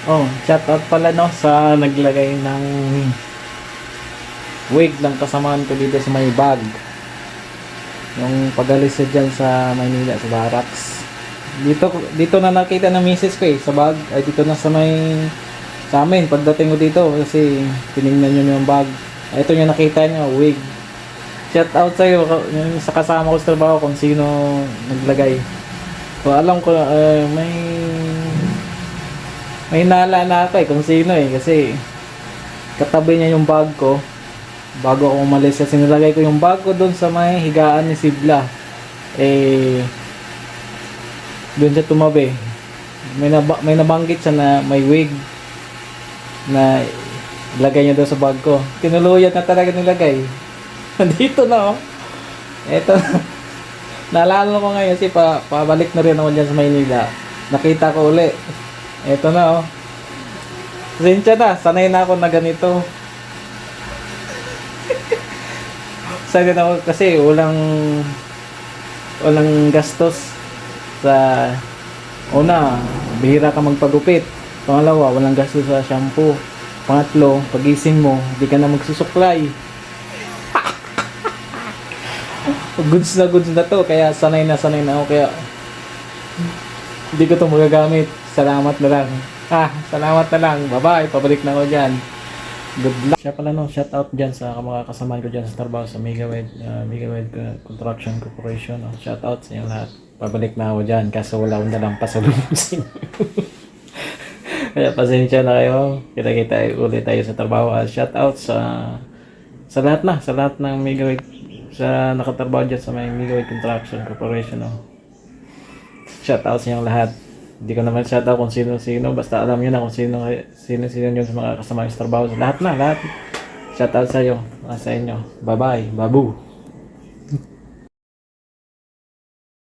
Oh, shoutout pala no sa naglagay ng wig ng kasamaan ko dito sa may bag. Yung pag-alis siya dyan sa Maynila, sa Barracks. Dito na nakita ng misis ko sa bag. Ay dito na sa amin pagdating ko dito kasi tiningnan niyo yung bag. Ay, ito yung nakita niyo, wig. Shoutout sa iyo yung sa kasama ko sa trabaho kung sino naglagay. So alam ko may naalala ako kung sino kasi katabi niya yung bag ko bago ako umalis kasi nilagay ko yung bag ko doon sa may higaan ni Sibla doon siya tumabi may nabanggit siya na may wig na ilagay niya doon sa bag ko, tinuluyan na talaga nilagay. Dito na eto. Naalala ko ngayon kasi pabalik na rin ako dyan sa Maynila, nakita ko uli. Eto na Pasensya na, sanay na ako na ganito. Sanay na ako kasi walang gastos sa una, bihira ka magpagupit. Pangalawa, walang gastos sa shampoo. Pangatlo, pagising mo, hindi ka na magsusuklay. Goods na to, kaya sanay na ako, kaya hindi ko to magagamit. Salamat na lang. Salamat na lang. Bye-bye. Pabalik na ako dyan. Good luck. Siya pala shout out dyan sa mga kasamahan ko dyan sa trabaho sa Megawide Construction Corporation. Shout out sa inyo lahat. Pabalik na ako dyan kaso wala akong dalang pasalubong. Kaya pasensya na kayo. Kita-kita ulit tayo sa trabaho. Shout out sa lahat ng Megawide sa nakatrabaho dyan sa may Megawide Construction Corporation. Shout out sa inyo lahat. Hindi ko naman shoutout kung sino-sino, basta alam niyo na kung sino yun sa mga kasama yung trabaho. Lahat. Shoutout sa inyo, sa inyo. Bye-bye, babu.